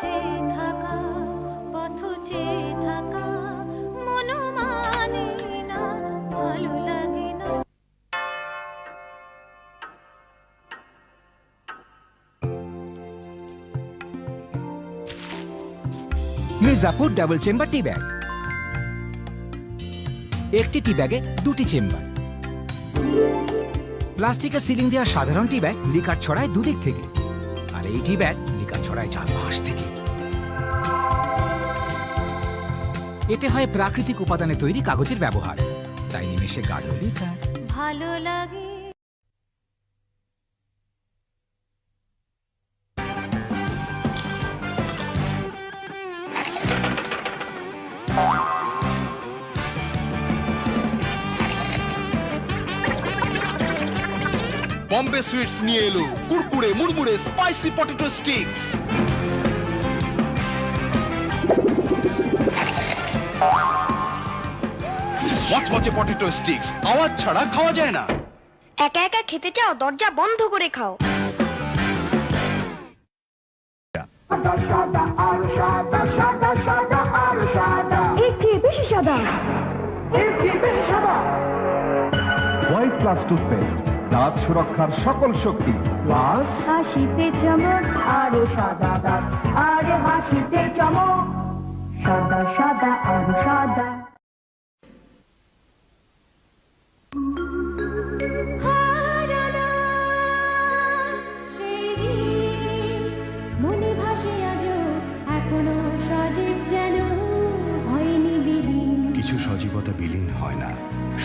চেয়ে থাকা, পথ চেয়ে থাকা, মন মানে না, ভালো লাগে না। মির্জাপুর ডাবল চেম্বার টি ব্যাগ। একটি টি ব্যাগে দুটি চেম্বার। প্লাস্টিকের সিলিং দেওয়া সাধারণ টি ব্যাগ লিকার ছড়ায় দুদিক থেকে, আর এই টি ব্যাগ লিকার ছড়ায় চারপাশ থেকে। এতে হয় প্রাকৃতিক উপাদানে তৈরি কাগজের ব্যবহার, তাই নিমেষে গাঢ় লিকার ভালো লাগে। বম্বে সুইটস নিয়ে এলো কুরকুরে মুড়মুড়ে স্পাইসি পটেটো স্টিক্স। মচমচে পটেটো স্টিক্স, আওয়াজ ছাড়া খাওয়া যায় না। একা একা খেতে চাও? দরজা বন্ধ করে খাও। এর চেয়ে বেশি সাদা। হোয়াইট প্লাস টুথপেস্ট, দাঁত সুরক্ষার সকল শক্তি প্লাস হাসিতে চমক, আরো সাদা দাঁত, আরে হাসিতে চমক, সাদা সাদা আরো সাদা। হারানো সেই দিন মনে ভাসে আজও, এখনো সজীব যেন হয়নি বিলীন। কিছু সজীবতা বিলীন হয় না,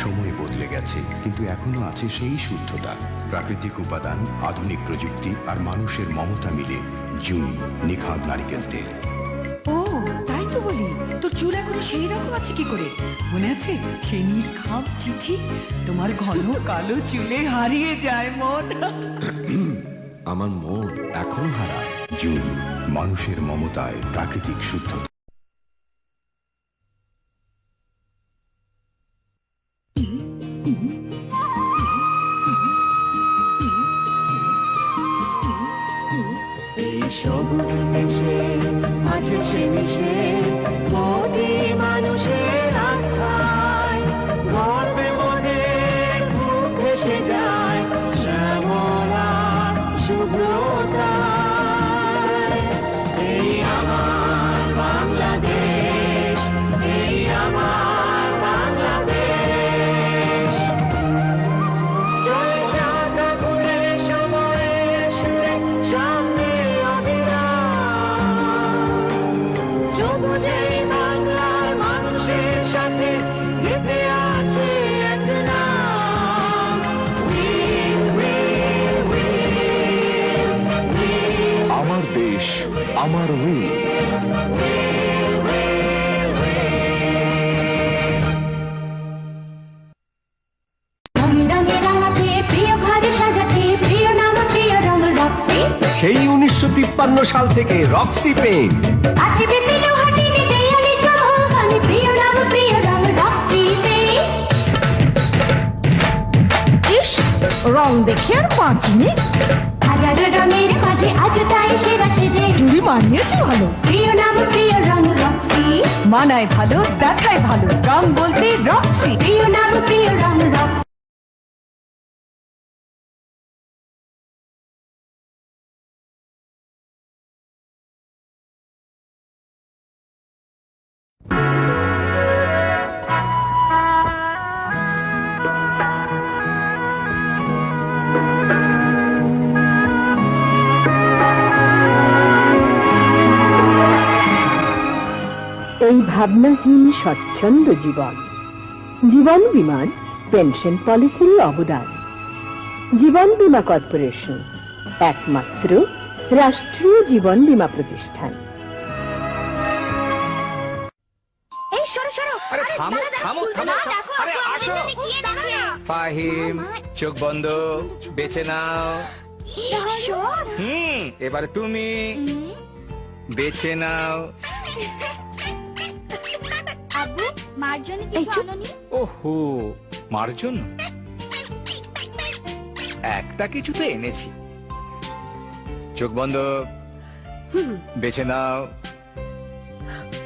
সময় বদলে গেছে, কিন্তু এখনো আছে সেই শুদ্ধতা। প্রাকৃতিক উপাদান, আধুনিক প্রযুক্তি আর মানুষের মমতা মিলে জুনি নিখাদ নারিকেল তেল। ও তাই তো বলি, তোর চুল এখনো সেই রকম আছে কি করে? মনে আছে সেই নিখাদ চিঠি? তোমার ঘন কালো চুলে হারিয়ে যায় মন। আমার মন এখনো হারায়। জুনি, মানুষের মমতায় প্রাকৃতিক শুদ্ধতা। সবুজ দেশে আছে সে মিশে কোটি মানুষের আস্থায়, গর্বে মনের বুক ভেসে যায় শ্যামলা শুভ্রতায়। এই আমার বাংলাদেশ, এই আমার বাংলাদেশ। চলছে আগুনের সময়ের সুরে সামনে সবুজে বাংলার মানুষের সাথে গেঁথে আছে এক নাম। আমার দেশ, আমার উইল। রঙে রাঙাতে প্রিয় ঘরে সাজাতে প্রিয় নাম প্রিয় রং রক্সি। সেই 1953 সাল থেকে রক্সি পেইন্ট। আঠে পেতে লোহাটিনে দেয়ালে চমক, আমি প্রিয় নাম প্রিয় রং রক্সি পেইন্ট। ইস, রং দেখে আর পাঁচিনি। হাজারো রঙের মাঝে আজ তাই সেরা সেজে চুরি মানিয়েছে ভালো। প্রিয় নাম প্রিয় রং রক্সি। মানায় ভালো, দেখায় ভালো, রং বলতে রক্সি। প্রিয় নাম প্রিয় রং রক্সি। এই ভাবনাহীন স্বচ্ছন্দ জীবন, জীবন বীমার পেনশন পলিসির অবদান। জীবন বীমা কর্পোরেশন একমাত্র রাষ্ট্রীয় জীবন বীমা প্রতিষ্ঠান। এই সরো সরো। আরে থামো থামো থামো, আরে আসো। ফাহিম, চোখ বন্ধ, বেছে নাও। এবারে তুমি বেছে নাও। আব্বু, মার জন্য কিছু আনোনি? ওহো, মার জন্য একটা কিছু তো এনেছি। চোখ বন্ধ, বেছে নাও।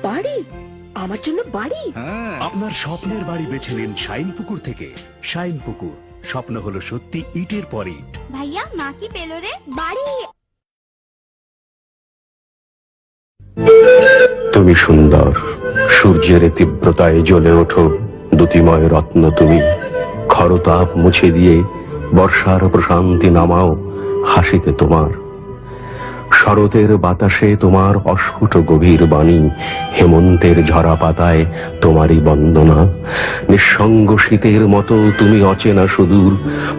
বাড়ি? আমার জন্য বাড়ি? হ্যাঁ, আপনার স্বপ্নের বাড়ি বেছে নিন শাইন পুকুর থেকে। শাইন পুকুর, স্বপ্ন হলো সত্যি ইটের পর ইট। ভাইয়া মা কি পেলো রে? বাড়ি। তুমি সুন্দর, সূর্যের তীব্রতায় জ্বলে ওঠো দ্যুতিময় রত্ন তুমি। খরতাপ মুছে দিয়ে বর্ষার প্রশান্তি নামাও হাসিতে তোমার। শরতের বাতাসে তোমার অস্ফুট গভীর বাণী, হেমন্তের ঝরা পাতায় তোমারই বন্দনা। নিঃসঙ্গ শীতের মতো তুমি অচেনা সুদূর,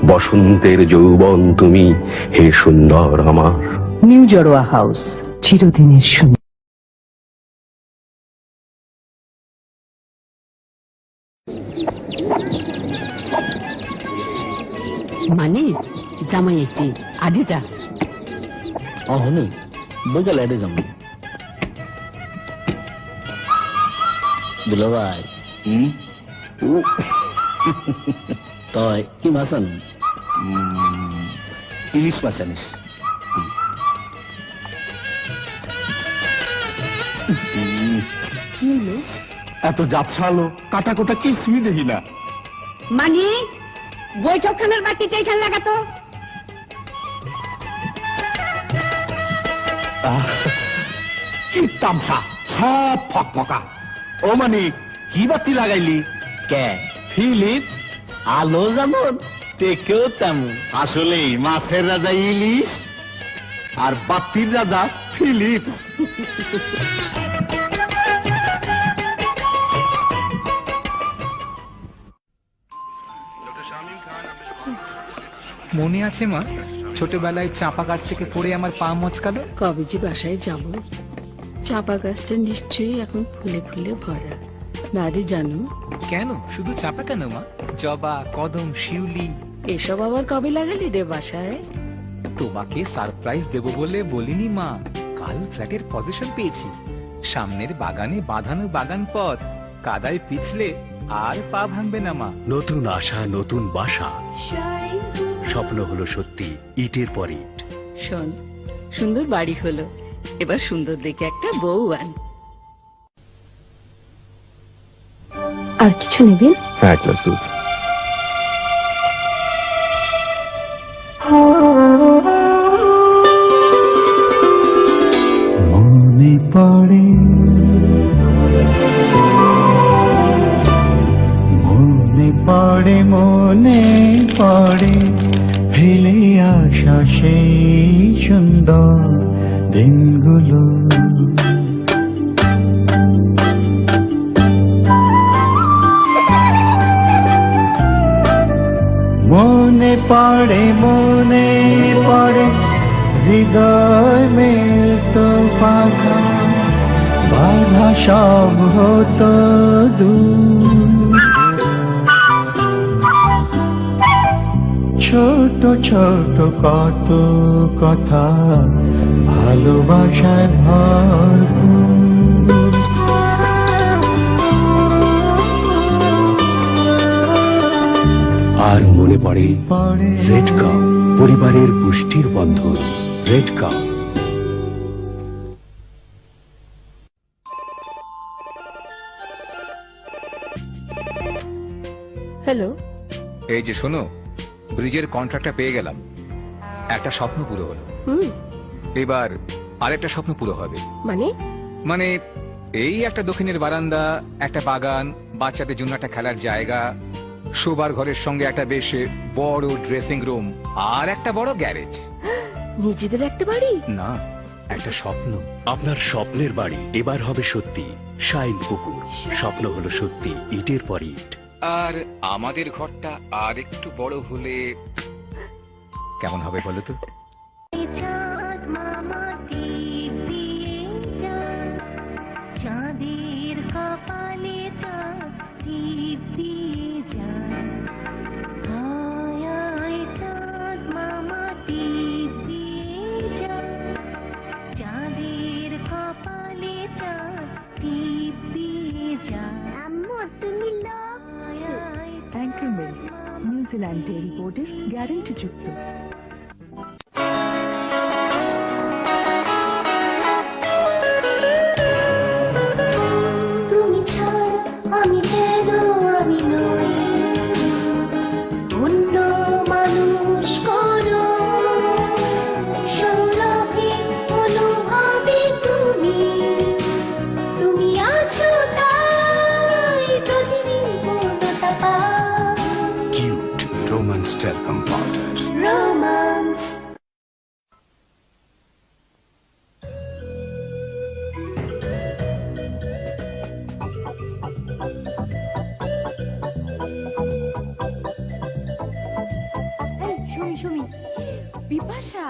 বসন্তের যৌবন তুমি হে সুন্দর আমার। নিউ জড়োয়া হাউস, চিরদিনের সুন্দর। মানে জামাই এসে আগে যা। হনে বইকাল এডে যাম দুলা ভাই। তয় কি মাছ আন? ইলিশ মাছ আনিস। এত জাপসালো কাটা কোটা কিছুই দেখি না। মানে বৈঠকখানার বাতিটা এখানে লাগাতো। কি তামসা, সব ফকফকা। ও মানে কি বাতি লাগাইলি? কে ফিলিপ? আলো যেমন তেকেও তেমন। আসলেই মাছের রাজা ইলিশ আর বাতির রাজা ফিলিপ। মনে আছে মা, ছোটবেলায় চাপা গাছ থেকে পড়ে আমার পা মচকালো? কবে যে বাসায় যাব। চাপা গাছটা নিশ্চয়ই এখন ফুলে ফুলে ভরা। না রে জানো? কেন শুধু চাপা কেন মা, জবা, কদম, শিউলি এসব আবার কবে লাগালি রে বাসায়? তোমাকে সারপ্রাইজ দেব বলে বলিনি মা। কাল ফ্ল্যাটের পজিশন পেয়েছি, সামনের বাগানে বাঁধানো বাগান পথ, কাদায় পিছলে আর পা ভাঙবে না মা। নতুন আশা, নতুন বাসা, স্বপ্ন হলো সত্যি ইটের পর ইট। শোন, সুন্দর বাড়ি হলো, এবার সুন্দর দেখে একটা বউ আন। আর কিছু নেবেন? এক গ্লাস দুধ। মনে পড়ে মনে পড়ে মনে পড়ে ফেলে আসা সেই সুন্দর দিনগুলো। মনে পড়ে হৃদয় মিলতো পাখা, বাধা সব হতো দূর। ছোট ছোট কত কথা ভালোবাসায় ভরপুর। আর মনে পড়ে রেড কাউ, পরিবারের পুষ্টির বন্ধন। Red cow. হ্যালো, এই যে শোনো, ব্রিজের কন্ট্রাক্টটা পেয়ে গেলাম। একটা স্বপ্ন পুরো হলো, এবার আরেকটা স্বপ্ন পুরো হবে। মানে এই একটা দক্ষিণের বারান্দা, একটা বাগান, বাচ্চাদের জন্য একটা খেলার জায়গা, শোবার ঘরের সঙ্গে একটা বেশ বড় ড্রেসিং রুম, আর একটা বড় গ্যারেজ। নিজেদের একটা বাড়ি না, একটা স্বপ্ন। আপনার স্বপ্নের বাড়ি এবার হবে সত্যি শাইন পুকুর, স্বপ্ন হলো সত্যি ইটের পর ইট। আর আমাদের ঘরটা আর একটু বড় হলে কেমন হবে বলো তো? চাঁদ মামা টিপ দিয়ে যায়, চাঁদের কপালে চাঁদ টিপ দিয়ে যায়। আয় আয় চাঁদ মামা টিপ দিয়ে যায়, চাঁদের কপালে চাঁদ টিপ দিয়ে যায়। আম্মু তুমি লোক। অ্যাঙ্কার মিল্ক, নিউজিল্যান্ড ডেয়ারি বোর্ডের গ্যারান্টি যুক্ত। Talcum powder. Romance. Sumi Bipasha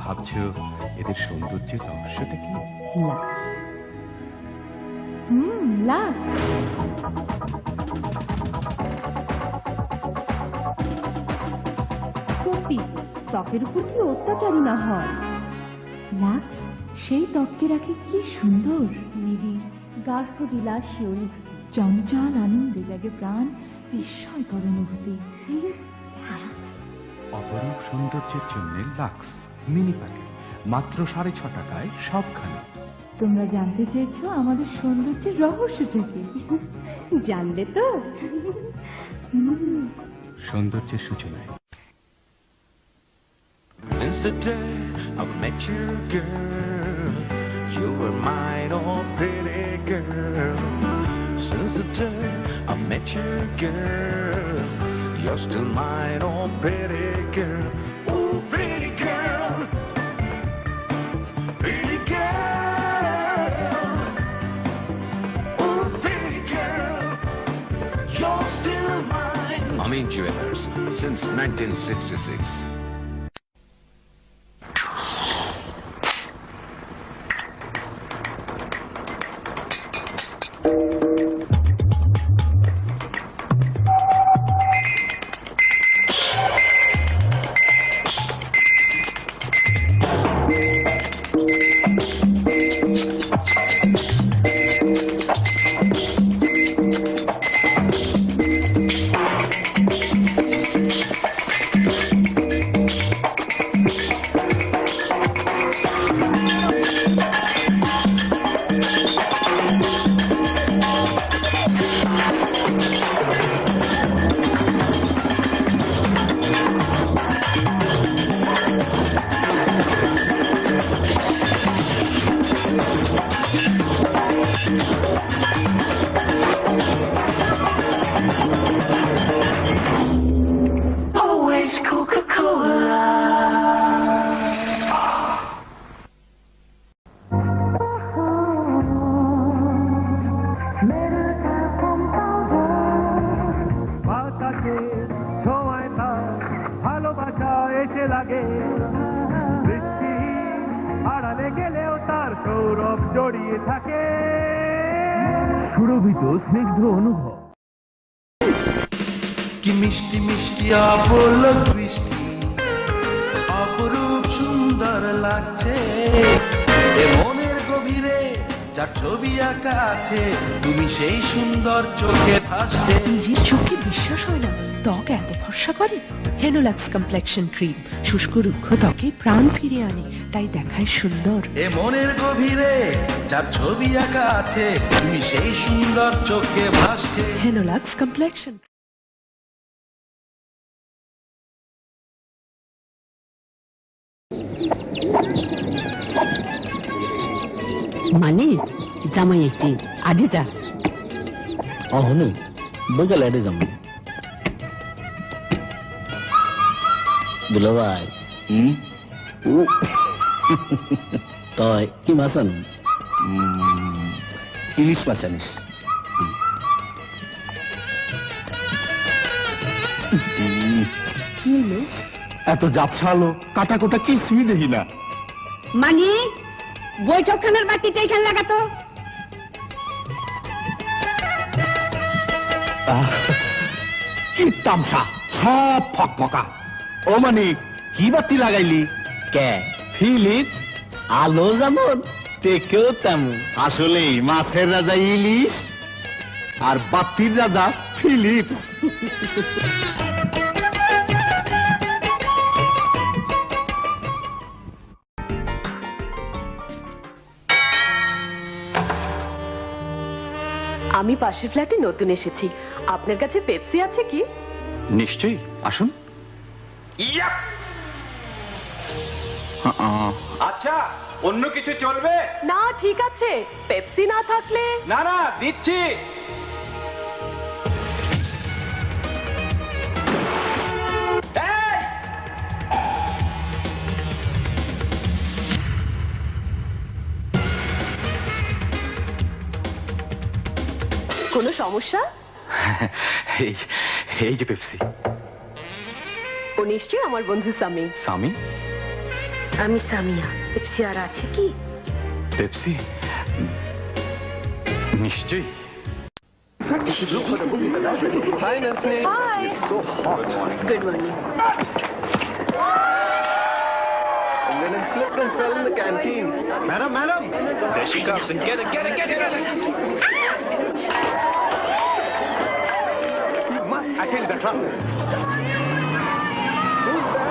ভাবছো এদের সৌন্দর্যের রহস্যটা কি? সত্যি ত্বকের উপর কি অত্যাচারী না হয়। লাক্স সেই ত্বককে রাখে কি সুন্দর নিবিড় গার্হ বিলাসী অনুভূতি, চঞ্চল আনন্দে জাগে প্রাণ, বিস্ময়কর অনুভূতি। অপরূপ সৌন্দর্যের জন্য লাক্স মিনি প্যাকেট মাত্র 6.5 টাকায় সবখানে। তোমরা জানতে চেয়েছো আমাদের সৌন্দর্যের রহস্যটা কি? জানলে তো? সৌন্দর্যের সূচনায় Since the day I met you, girl, you were mine, oh pretty girl. Since the day I met you, girl, you're still mine, oh pretty girl. Oh pretty girl, pretty girl. Oh pretty girl, you're still mine. Amin Jewelers since 1966. Always Coca-Cola. বাতাসে ছোঁয়ায় তার ভালোবাসা এসে লাগে, বৃষ্টি আড়ালে গেলেও তার সৌরভ জড়িয়ে থাকে, সুরভিত স্নিগ্ধ অনুভব। কি মিষ্টি মিষ্টি অবল বৃষ্টি, অপরূপ সুন্দর লাগছে এ মনের গভীরে যার ছবি আঁকা আছে, তুমি সেই সুন্দর চোখে ভাসছে। নিজের চোখে বিশ্বাস হয় না, ত্বক এত ফর্সা করে। হেনোলাক্স কমপ্লেকশন ক্রিম শুষ্ক রুক্ষ ত্বকে প্রাণ ফিরে আনে, তাই দেখায় সুন্দর। এ মনের গভীরে যার ছবি আঁকা আছে, তুমি সেই সুন্দর চোখে ভাসছে। হেনোলাক্স কমপ্লেকশন। মানে জামাই এসছি, আগে যা। অহনু বইকাল এডে যাম দুলো ভাই। তয় কি মাছ আনুন? ইলিশ মাছ আনিস। এত জাপসালো কাটা কোটা কিছুই দেখি না। মানে বৈঠকখানার বাতিটা এখানে লাগাতো। কি তামসা, সব ফকফকা। ও মানে কি বাতি লাগাইলি? কে ফিলিপ? আলো যেমন টেকেও তেমন। আসলেই মাছের রাজা ইলিশ আর বাতির রাজা ফিলিপ। আমি পাশের ফ্ল্যাটে নতুন এসেছি, আপনার কাছে পেপসি আছে কি? নিশ্চয়ই, আসুন। আচ্ছা, অন্য কিছু চলবে না? ঠিক আছে, পেপসি না থাকলে। না না, দিচ্ছি। কোনো সমস্যা? এই যে পেপসি। ও নিশ্চয়ই আমার বন্ধু সামি। সামি? আমি সামিয়া। পেপসি আর আছে কি? পেপসি নিশ্চয়ই। Hi. It's so hot. Good morning. And then it slipped and fell in the canteen. Madam, madam! There she comes and get it. You must attend the classes. Who's that?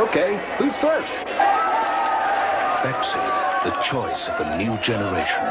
Okay, who's first? Pepsi, the choice of a new generation.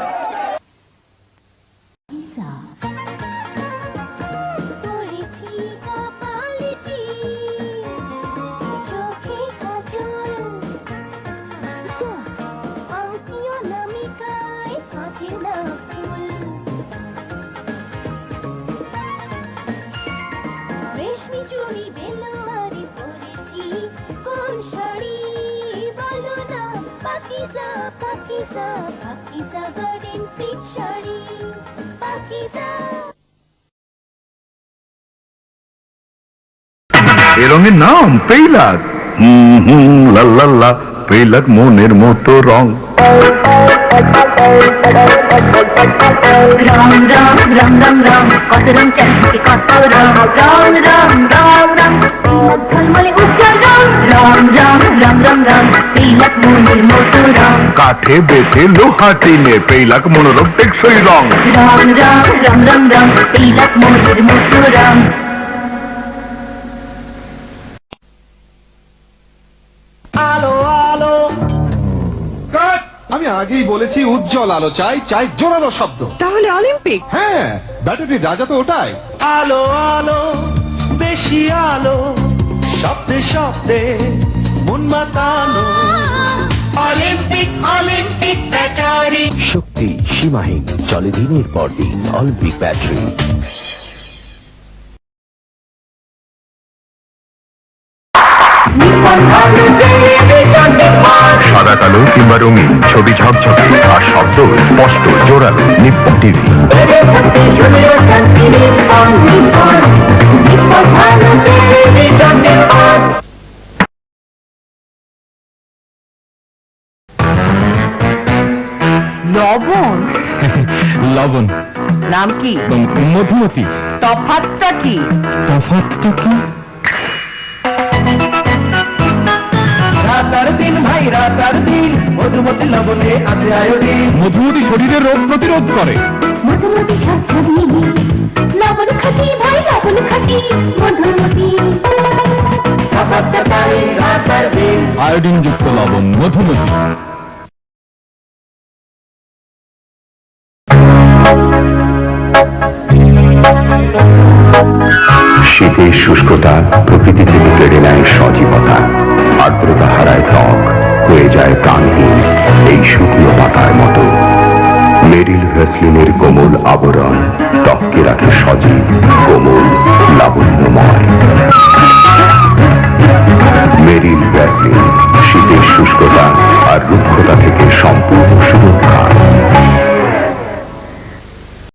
এ রঙের নাম পেইলাক। লাল্লাল্লা, পেইলাক মনের মতো রং। রং রং রং রং রং কত রং চারদিকে কত রং রং রং রং রং ঝলমলে উজ্জ্বল রং রং রং রং রং রং পেইলাক মনের মতো রং। কাঠে বেঁধে লোহা টিনে পেইলাক মনোরম টেকসই রং। রং রং রং রং রং পেইলাক মনের মতো রং। আলো আলো। আমি আগেই বলেছি উজ্জ্বল আলো চাই, চাই জোরালো শব্দ। তাহলে অলিম্পিক। হ্যাঁ, ব্যাটারির রাজা তো ওটাই। আলো আলো, বেশি আলো, শব্দে শব্দে মন মাতানো। Olympic Olympic battery. শক্তি সীমাহীন, চলে দিনের পর দিন অলিম্পিক ব্যাটারি। সাদা কালো কিংবা রঙিন, ছবি ঝকঝকে আর শব্দ স্পষ্ট জোরালো। Nippon TV. লবণ লবণ। নাম কি? মধুমতি। তফাৎটা কি? তফাৎটা কি? রাতার দিন ভাই রাতার দিন, মধুমতি লবণে আছে আয়োডিন। মধুমতি শরীরের রোগ প্রতিরোধ করে। মধুমতি ঝরঝরি লবণ খাটি ভাই লবণ খাটি মধুমতি। রাতার দিন আয়োডিন যুক্ত লবণ মধুমতি। শীতের শুষ্কতা প্রকৃতি থেকে কেড়ে নেয় সজীবতা। আর্দ্রতা হারায় ত্বক, হয়ে যায় প্রাণহীন এই শুকনো পাতার মতো। মেরিল ভ্যাসলিনের কোমল আবরণ ত্বককে রাখে সজীব।